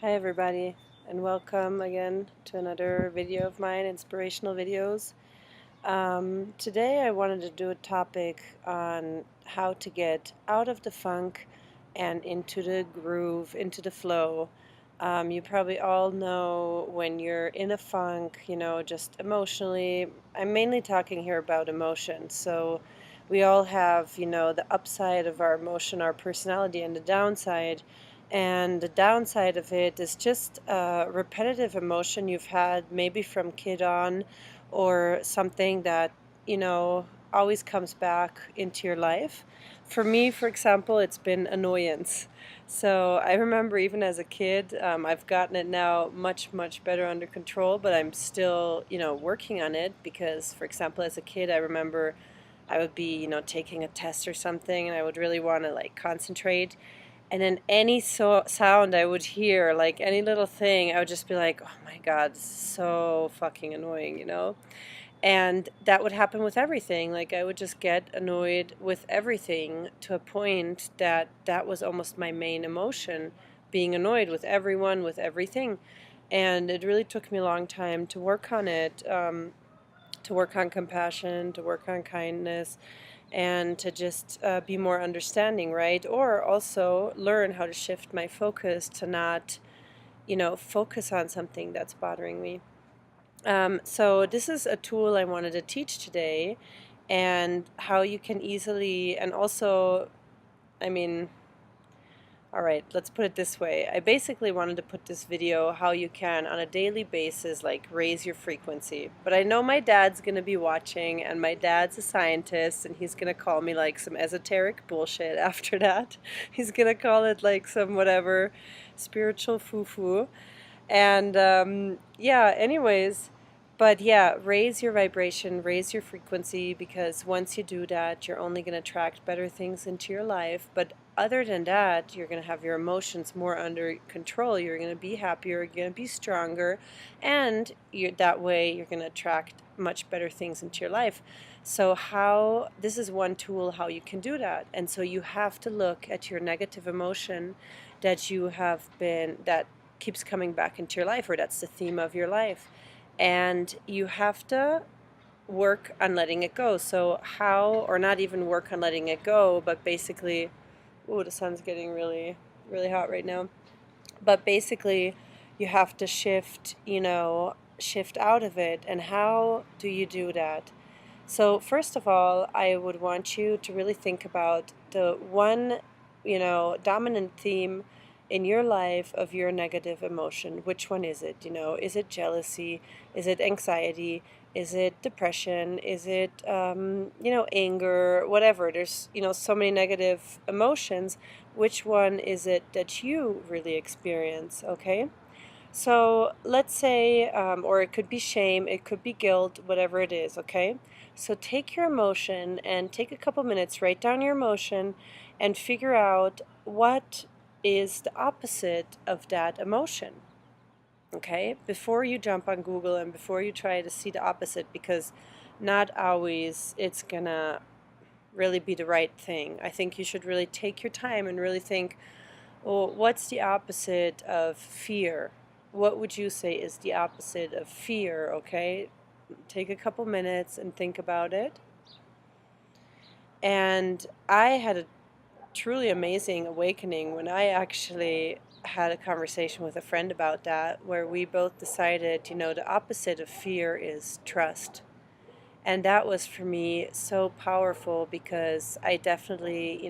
Hi everybody, and welcome again to another video of mine, inspirational videos. Today I wanted to do a topic on how to get out of the funk and into the groove, into the flow. You probably all know when you're in a funk, just emotionally. I'm mainly talking here about emotion. So we all have, the upside of our emotion, our personality, and the downside. And the downside of it is just repetitive emotion you've had maybe from kid on, or something that, you know, always comes back into your life. For me, for example, it's been annoyance. So I remember even as a kid, I've gotten it now much, much better under control, but I'm still, working on it because, for example, as a kid, I remember I would be, taking a test or something and I would really want to like concentrate. And then any sound I would hear, like any little thing, I would just be like, oh my God, this is so fucking annoying. And that would happen with everything. Like I would just get annoyed with everything to a point that that was almost my main emotion, being annoyed with everyone, with everything. And it really took me a long time to work on it, to work on compassion, to work on kindness, and to just be more understanding, right? Or also learn how to shift my focus to not, focus on something that's bothering me. So this is a tool I wanted to teach today, and how you can easily, and also, I mean, all right, let's put it this way. I basically wanted to put this video how you can on a daily basis like raise your frequency. But I know my dad's going to be watching, and my dad's a scientist, and he's going to call me like some esoteric bullshit after that. He's going to call it like some whatever spiritual foo-foo. And yeah, anyways, but yeah, raise your vibration, raise your frequency, because once you do that, you're only going to attract better things into your life. But other than that, you're going to have your emotions more under control. You're going to be happier, you're going to be stronger, and that way you're going to attract much better things into your life. So how this is one tool how you can do that. And so you have to look at your negative emotion that you have been that keeps coming back into your life, or that's the theme of your life, and you have to work on letting it go. So how, or not even work on letting it go, but basically, oh, the sun's getting really, really hot right now. But basically, you have to shift out of it. And how do you do that? So first of all, I would want you to really think about the one, dominant theme in your life of your negative emotion. Which one is it? Is it jealousy? Is it anxiety? Is it depression? Is it, anger? Whatever. There's, so many negative emotions. Which one is it that you really experience? Okay. So let's say, or it could be shame, it could be guilt, whatever it is, okay? So take your emotion and take a couple minutes, write down your emotion, and figure out what is the opposite of that emotion, okay? Before you jump on Google and before you try to see the opposite, because not always it's gonna really be the right thing. I think you should really take your time and really think, well, what's the opposite of fear? What would you say is the opposite of fear? Okay, take a couple minutes and think about it. And I had a truly amazing awakening when I actually had a conversation with a friend about that, where we both decided, the opposite of fear is trust. And that was for me so powerful, because I definitely,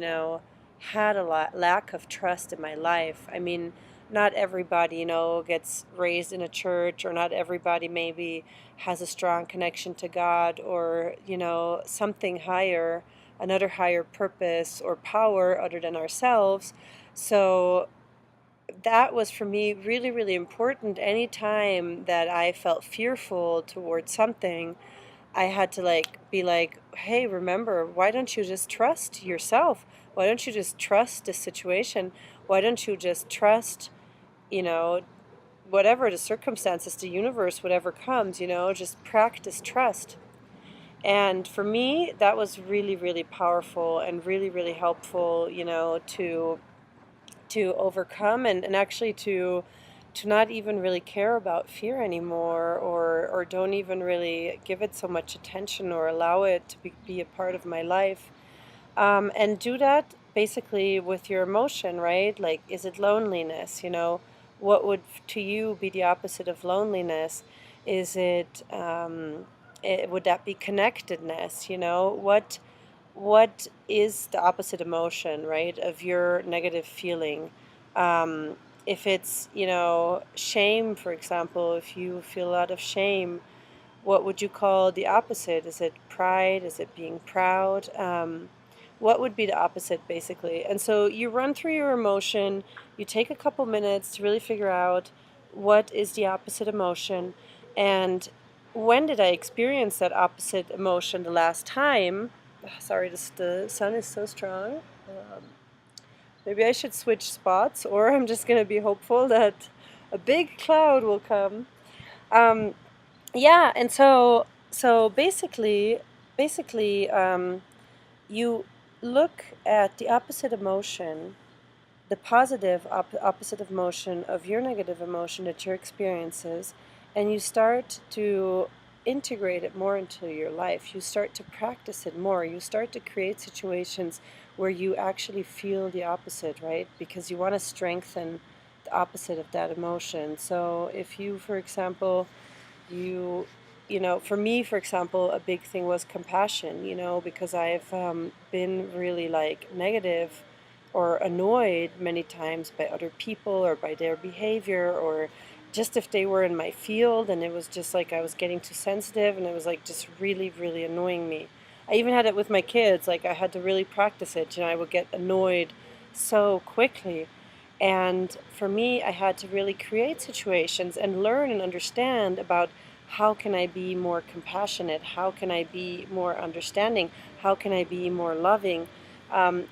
had a lack of trust in my life. I mean, not everybody, gets raised in a church, or not everybody maybe has a strong connection to God, or, something higher, another higher purpose or power other than ourselves. So that was for me really, really important. Anytime that I felt fearful towards something, I had to like be like, hey, remember, why don't you just trust yourself? Why don't you just trust the situation? Why don't you just trust, you know, whatever the circumstances, the universe, whatever comes, just practice trust. And for me, that was really, really powerful and really, really helpful, to overcome, and actually to to not even really care about fear anymore, or don't even really give it so much attention or allow it to be a part of my life. And do that basically with your emotion, right? Like, is it loneliness? What would to you be the opposite of loneliness? Is would that be connectedness? What is the opposite emotion, right, of your negative feeling? Um, if it's, shame, for example, if you feel a lot of shame, what would you call the opposite? Is it pride? Is it being proud? What would be the opposite, basically? And so you run through your emotion, you take a couple minutes to really figure out what is the opposite emotion, and when did I experience that opposite emotion the last time? Sorry, the sun is so strong. Um, Maybe I should switch spots, or I'm just going to be hopeful that a big cloud will come. Um, yeah, and so basically, you look at the opposite emotion, the positive opposite of emotion of your negative emotion that your experiences, and you start to integrate it more into your life. You start to practice it more. You start to create situations where you actually feel the opposite, right? Because you want to strengthen the opposite of that emotion. So if you, for example, you for me, for example, a big thing was compassion, because I've been really like negative or annoyed many times by other people or by their behavior, or just if they were in my field and it was just like I was getting too sensitive and it was like just really, really annoying me. I even had it with my kids. Like, I had to really practice it. I would get annoyed so quickly. And for me, I had to really create situations and learn and understand about how can I be more compassionate? How can I be more understanding? How can I be more loving?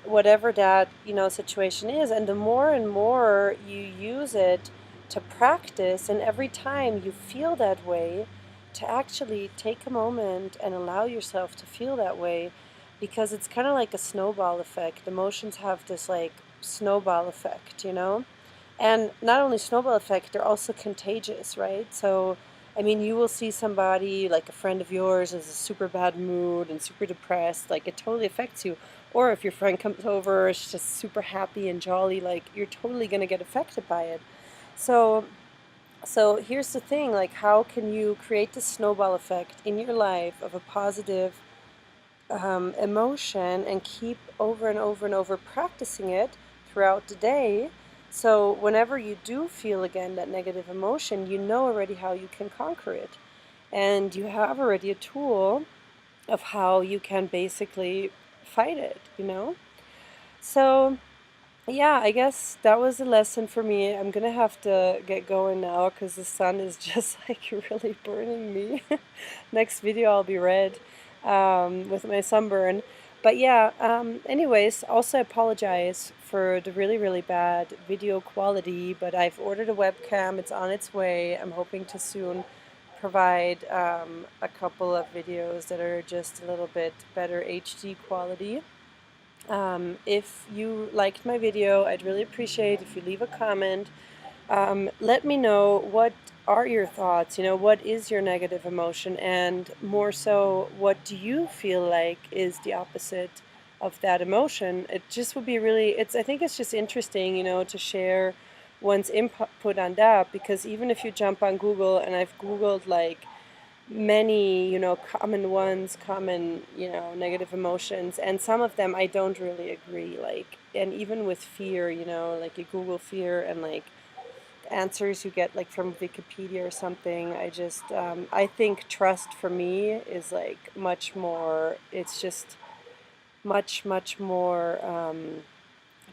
Whatever that situation is. And the more and more you use it to practice, and every time you feel that way, to actually take a moment and allow yourself to feel that way, because it's kind of like a snowball effect. Emotions have this like snowball effect, and not only snowball effect, they're also contagious, right? So I mean, you will see somebody, like a friend of yours, is a super bad mood and super depressed, like it totally affects you. Or if your friend comes over, is just super happy and jolly, like you're totally going to get affected by it. So so here's the thing, like, how can you create this snowball effect in your life of a positive emotion, and keep over and over and over practicing it throughout the day? So whenever you do feel again that negative emotion, you know already how you can conquer it. And you have already a tool of how you can basically fight it. So yeah, I guess that was a lesson for me. I'm gonna have to get going now because the sun is just like really burning me. Next video I'll be red with my sunburn. But yeah, anyways, also apologize for the really, really bad video quality, but I've ordered a webcam. It's on its way. I'm hoping to soon provide a couple of videos that are just a little bit better HD quality. If you liked my video, I'd really appreciate if you leave a comment. Let me know, what are your thoughts? What is your negative emotion? And more so, what do you feel like is the opposite of that emotion? It just would be really, I think it's just interesting, to share one's input on that, because even if you jump on Google, and I've Googled like many, common ones, common, negative emotions, and some of them I don't really agree. Like, and even with fear, like you Google fear, and like answers you get like from Wikipedia or something, I think trust for me is like much more, it's just much, much more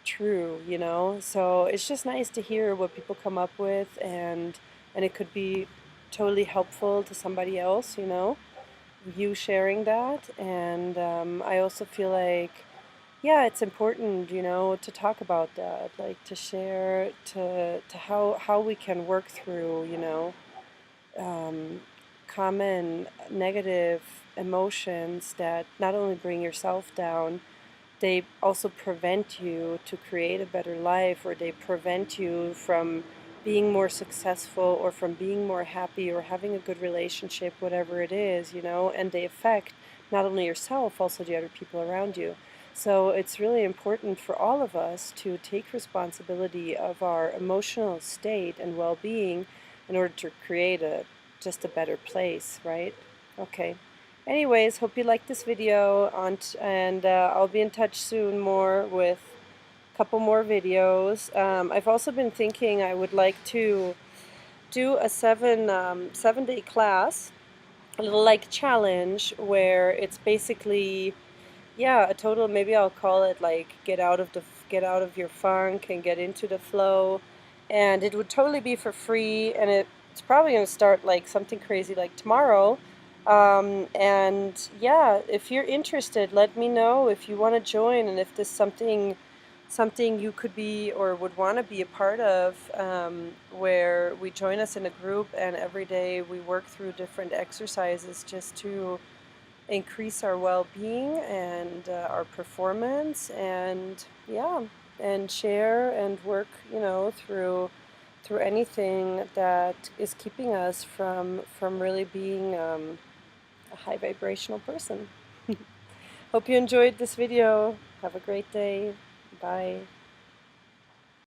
true. So it's just nice to hear what people come up with, and it could be totally helpful to somebody else, you sharing that. And I also feel like, yeah, it's important, to talk about that, like to share to how we can work through, common negative emotions that not only bring yourself down, they also prevent you to create a better life, or they prevent you from being more successful or from being more happy or having a good relationship, whatever it is, and they affect not only yourself, also the other people around you. So it's really important for all of us to take responsibility of our emotional state and well-being in order to create just a better place, right? Okay. Anyways, hope you liked this video, and I'll be in touch soon more with couple more videos. I've also been thinking I would like to do a 7-day class, a little like challenge where it's basically, yeah, a total, maybe I'll call it like get out of your funk and get into the flow. And it would totally be for free, and it's probably going to start like something crazy like tomorrow. And yeah, if you're interested, let me know if you want to join, and if this is something you could be or would want to be a part of, where we join us in a group and every day we work through different exercises just to increase our well-being and our performance, and yeah, and share and work, through anything that is keeping us from really being a high vibrational person. Hope you enjoyed this video. Have a great day. Bye.